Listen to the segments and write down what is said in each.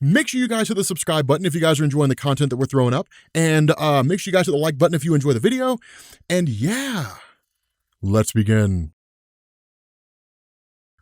Make sure you guys hit the subscribe button if you guys are enjoying the content that we're throwing up. And make sure you guys hit the like button if you enjoy the video. And yeah, let's begin.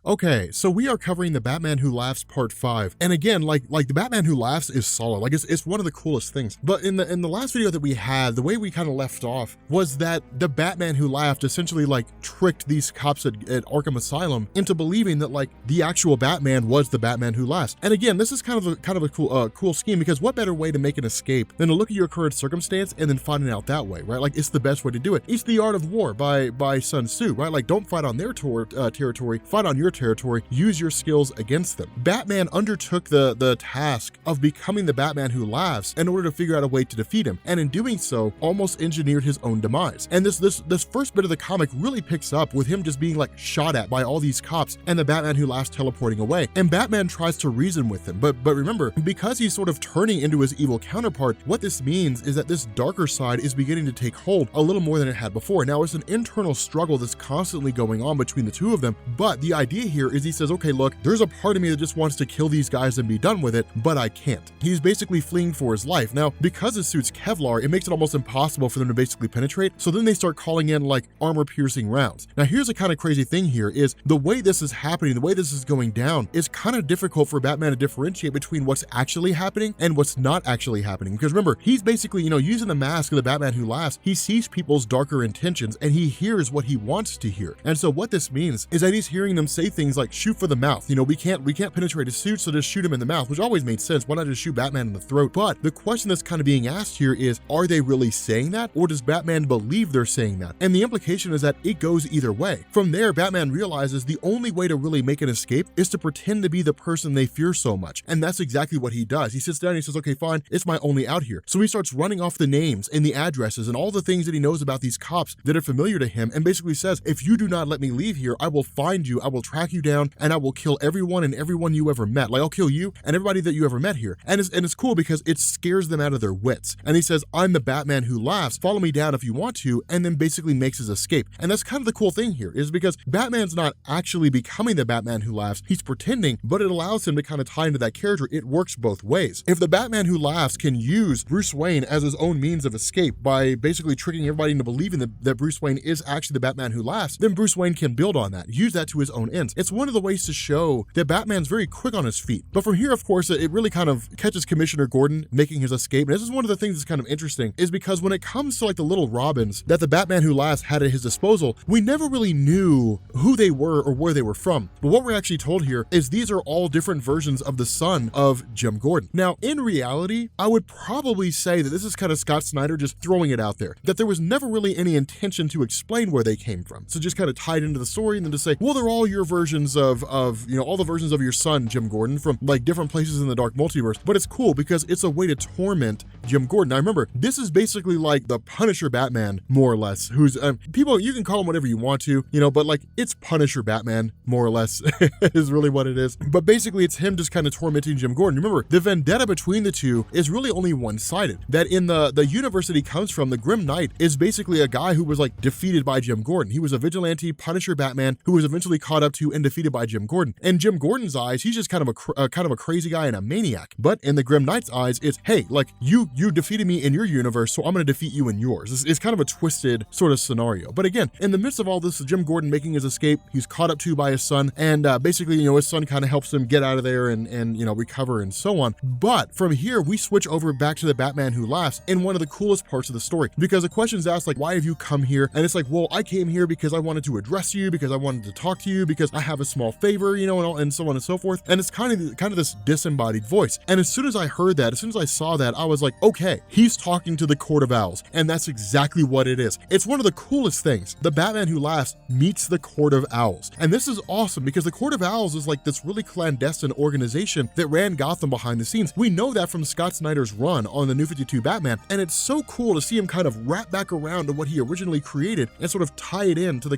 Okay, so we are covering The Batman Who Laughs Part 5. And again, like The Batman Who Laughs is solid. Like it's one of the coolest things. But in the last video that we had, the way we kind of left off was that the Batman Who Laughed essentially like tricked these cops at Arkham Asylum into believing that like the actual Batman was the Batman Who Laughs. And again, this is kind of a cool scheme, because what better way to make an escape than to look at your current circumstance and then finding out that way, right? Like it's the best way to do it. It's the art of war by Sun Tzu, right? Like don't fight on their territory, fight on your territory, use your skills against them. Batman undertook the task of becoming the Batman Who Laughs in order to figure out a way to defeat him, and in doing so, almost engineered his own demise. And this first bit of the comic really picks up with him just being like shot at by all these cops and the Batman Who Laughs teleporting away. And Batman tries to reason with him, but remember, because he's sort of turning into his evil counterpart, what this means is that this darker side is beginning to take hold a little more than it had before. Now, it's an internal struggle that's constantly going on between the two of them, but the idea here is he says, okay, look, there's a part of me that just wants to kill these guys and be done with it, but I can't. He's basically fleeing for his life. Now, because his suit's Kevlar, it makes it almost impossible for them to basically penetrate, so then they start calling in like armor-piercing rounds. Now, here's a kind of crazy thing here is the way this is happening, the way this is going down, is kind of difficult for Batman to differentiate between what's actually happening and what's not actually happening. Because remember, he's basically, using the mask of the Batman Who Laughs, he sees people's darker intentions and he hears what he wants to hear. And so what this means is that he's hearing them say things like, shoot for the mouth. We can't penetrate his suit, so just shoot him in the mouth, which always made sense. Why not just shoot Batman in the throat? But the question that's kind of being asked here is, are they really saying that, or does Batman believe they're saying that? And the implication is that it goes either way. From there, Batman realizes the only way to really make an escape is to pretend to be the person they fear so much. And that's exactly what he does. He sits down and he says, okay, fine, it's my only out here. So he starts running off the names and the addresses and all the things that he knows about these cops that are familiar to him, and basically says, if you do not let me leave here, I will find you, I will track you down, and I will kill everyone and everyone you ever met. Like, I'll kill you and everybody that you ever met here. And it's cool because it scares them out of their wits. And he says, I'm the Batman Who Laughs, follow me down if you want to, and then basically makes his escape. And that's kind of the cool thing here, is because Batman's not actually becoming the Batman Who Laughs, he's pretending, but it allows him to kind of tie into that character. It works both ways. If the Batman Who Laughs can use Bruce Wayne as his own means of escape by basically tricking everybody into believing that Bruce Wayne is actually the Batman Who Laughs, then Bruce Wayne can build on that, use that to his own ends. It's one of the ways to show that Batman's very quick on his feet. But from here, of course, it really kind of catches Commissioner Gordon making his escape. And this is one of the things that's kind of interesting, is because when it comes to like the little Robins that the Batman Who Laughs had at his disposal, we never really knew who they were or where they were from. But what we're actually told here is these are all different versions of the son of Jim Gordon. Now, in reality, I would probably say that this is kind of Scott Snyder just throwing it out there, that there was never really any intention to explain where they came from. So just kind of tied into the story and then to say, well, they're all your versions of all the versions of your son, Jim Gordon, from like different places in the Dark Multiverse. But it's cool because it's a way to torment Jim Gordon. Now remember, this is basically like the Punisher Batman, more or less, who's people, you can call him whatever you want to, but like it's Punisher Batman, more or less, is really what it is. But basically it's him just kind of tormenting Jim Gordon. Remember, the vendetta between the two is really only one-sided. That in the universe that he comes from, the Grim Knight is basically a guy who was like defeated by Jim Gordon. He was a vigilante Punisher Batman who was eventually caught up to and defeated by Jim Gordon. In Jim Gordon's eyes, he's just kind of a crazy guy and a maniac. But in the Grim Knight's eyes, it's, hey, like you defeated me in your universe, so I'm going to defeat you in yours. It's kind of a twisted sort of scenario. But again, in the midst of all this, Jim Gordon making his escape, he's caught up to by his son, and basically, his son kind of helps him get out of there and recover and so on. But from here, we switch over back to the Batman Who Laughs in one of the coolest parts of the story, because the question's asked, like, why have you come here? And it's like, well, I came here because I wanted to address you, because I wanted to talk to you, because I have a small favor, and so on and so forth. And it's kind of this disembodied voice. And as soon as I heard that, as soon as I saw that, I was like, okay, he's talking to the Court of Owls. And that's exactly what it is. It's one of the coolest things. The Batman Who Laughs meets the Court of Owls. And this is awesome because the Court of Owls is like this really clandestine organization that ran Gotham behind the scenes. We know that from Scott Snyder's run on the New 52 Batman. And it's so cool to see him kind of wrap back around to what he originally created and sort of tie it in to the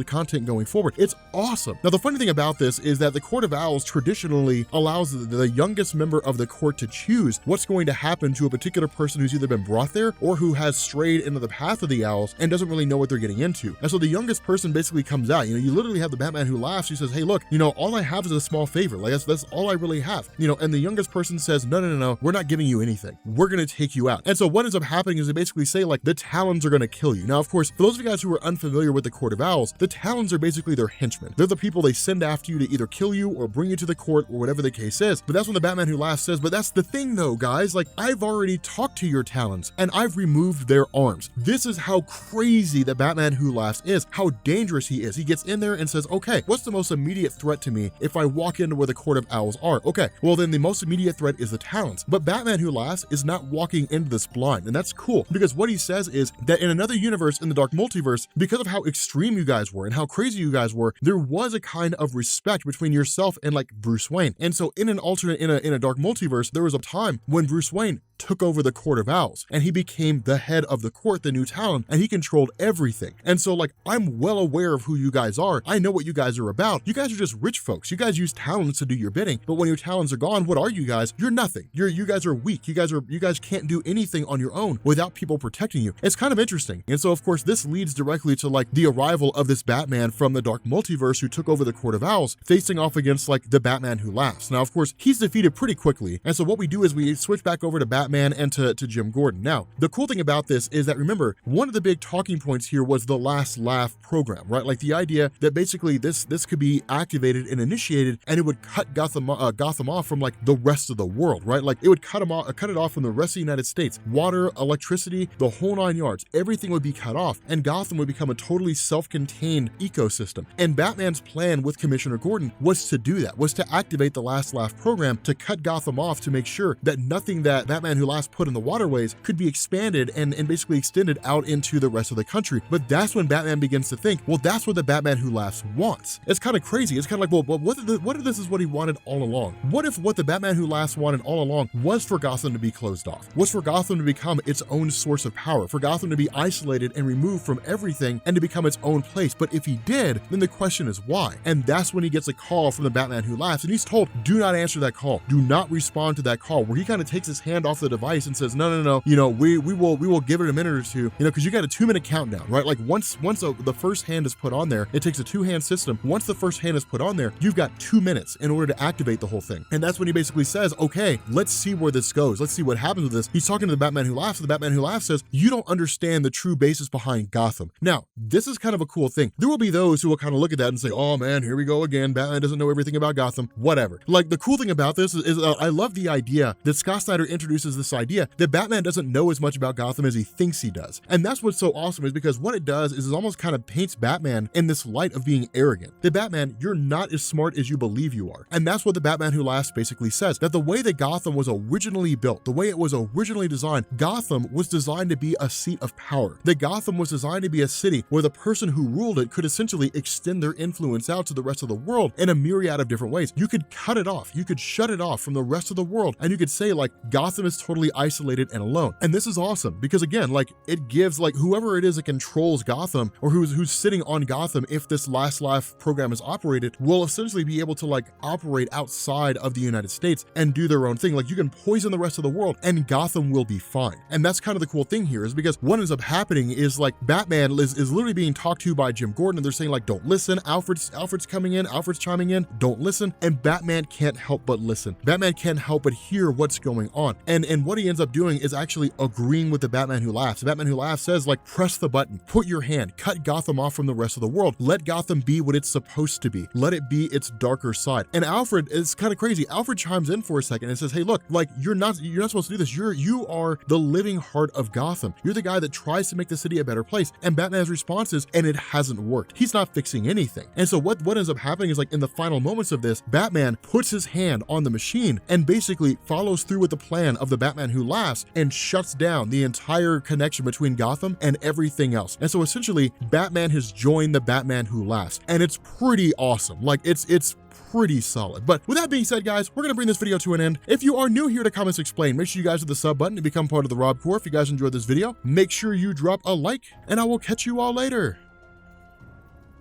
content going forward. It's awesome. awesome. Now, the funny thing about this is that the Court of Owls traditionally allows the youngest member of the court to choose what's going to happen to a particular person who's either been brought there or who has strayed into the path of the owls and doesn't really know what they're getting into. And so the youngest person basically comes out. You literally have the Batman who laughs. He says, hey, look, all I have is a small favor. Like that's all I really have. And the youngest person says, no, we're not giving you anything. We're going to take you out. And so what ends up happening is they basically say like the Talons are going to kill you. Now, of course, for those of you guys who are unfamiliar with the Court of Owls, the Talons are basically their henchmen. They're the people they send after you to either kill you or bring you to the court or whatever the case is. But that's when the Batman who laughs says, but that's the thing though, guys, like I've already talked to your Talons and I've removed their arms. This is how crazy the Batman who laughs is, how dangerous he is. He gets in there and says, okay, what's the most immediate threat to me if I walk into where the Court of Owls are? Okay, well then the most immediate threat is the Talons. But Batman who laughs is not walking into this blind. And that's cool because what he says is that in another universe, in the Dark Multiverse, because of how extreme you guys were and how crazy you guys were, there was a kind of respect between yourself and like Bruce Wayne. And so in an alternate, in a Dark Multiverse, there was a time when Bruce Wayne took over the Court of Owls and he became the head of the court, the new Talon, and he controlled everything. And so like, I'm well aware of who you guys are. I know what you guys are about. You guys are just rich folks. You guys use Talons to do your bidding, but when your Talons are gone, what are you guys? You're nothing. You guys are weak. You guys can't do anything on your own without people protecting you. It's kind of interesting. And so of course, this leads directly to like the arrival of this Batman from the Dark Multiverse who took over the Court of Owls, facing off against like the Batman who laughs. Now, of course, he's defeated pretty quickly. And so what we do is we switch back over to Batman and to Jim Gordon. Now, the cool thing about this is that, remember, one of the big talking points here was the last laugh program, right? Like the idea that basically this could be activated and initiated and it would cut Gotham off from like the rest of the world, right? Like it would cut it off from the rest of the United States. Water, electricity, the whole 9 yards, everything would be cut off and Gotham would become a totally self-contained ecosystem. And Batman's plan with Commissioner Gordon was to do that, was to activate the last laugh program to cut Gotham off to make sure that nothing that Batman who last put in the waterways could be expanded and basically extended out into the rest of the country. But that's when Batman begins to think, well, that's what the Batman who laughs wants. It's kind of crazy. It's kind of like, well, what if this is what he wanted all along? What if what the Batman who laughs wanted all along was for Gotham to be closed off? Was for Gotham to become its own source of power, for Gotham to be isolated and removed from everything and to become its own place? But if he did, then the question is why? And that's when he gets a call from the Batman who laughs and he's told, do not answer that call. Do not respond to that call, where he kind of takes his hand off the device and says, no, we will give it a minute or two, because you got a 2-minute countdown, right? Like once the first hand is put on there, it takes a 2-hand system. Once the first hand is put on there, you've got 2 minutes in order to activate the whole thing. And that's when he basically says, okay, let's see where this goes. Let's see what happens with this. He's talking to the Batman who laughs, and the Batman who laughs says, you don't understand the true basis behind Gotham. Now, this is kind of a cool thing. There will be those who will kind of look at that and say, oh man, here we go again. Batman doesn't know everything about Gotham, whatever. Like the cool thing about this is I love the idea that Scott Snyder introduces this idea that Batman doesn't know as much about Gotham as he thinks he does. And that's what's so awesome, is because what it does is it almost kind of paints Batman in this light of being arrogant. That Batman, you're not as smart as you believe you are. And that's what the Batman who laughs basically says, that the way that Gotham was originally built, the way it was originally designed, Gotham was designed to be a seat of power. That Gotham was designed to be a city where the person who ruled it could essentially extend their influence out to the rest of the world in a myriad of different ways. You could cut it off, you could shut it off from the rest of the world, and you could say like Gotham is totally isolated and alone. And this is awesome because again, like it gives like whoever it is that controls Gotham or who's sitting on Gotham, if this last laugh program is operated, will essentially be able to like operate outside of the United States and do their own thing. Like you can poison the rest of the world and Gotham will be fine. And that's kind of the cool thing here, is because what ends up happening is like Batman is literally being talked to by Jim Gordon, and they're saying like, don't listen. Alfred's coming in, Alfred's chiming in, don't listen. And Batman can't help but listen. Batman can't help but hear what's going on. And what he ends up doing is actually agreeing with the Batman who laughs. The Batman who laughs says like, press the button, put your hand, cut Gotham off from the rest of the world. Let Gotham be what it's supposed to be. Let it be its darker side. And Alfred is kind of crazy. Alfred chimes in for a second and says, hey, look, like you're not supposed to do this. You are the living heart of Gotham. You're the guy that tries to make the city a better place. And Batman's response is, and it hasn't worked. He's not fixing anything. And so what ends up happening is like in the final moments of this, Batman puts his hand on the machine and basically follows through with the plan of the Batman who laughs and shuts down the entire connection between Gotham and everything else. And so essentially Batman has joined the Batman who laughs, and it's pretty awesome. Like it's pretty solid. But with that being said, guys, we're gonna bring this video to an end. If you are new here to Comics Explained, make sure you guys hit the sub button to become part of the Rob Corps. If you guys enjoyed this video, make sure you drop a like, and I will catch you all later.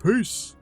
Peace.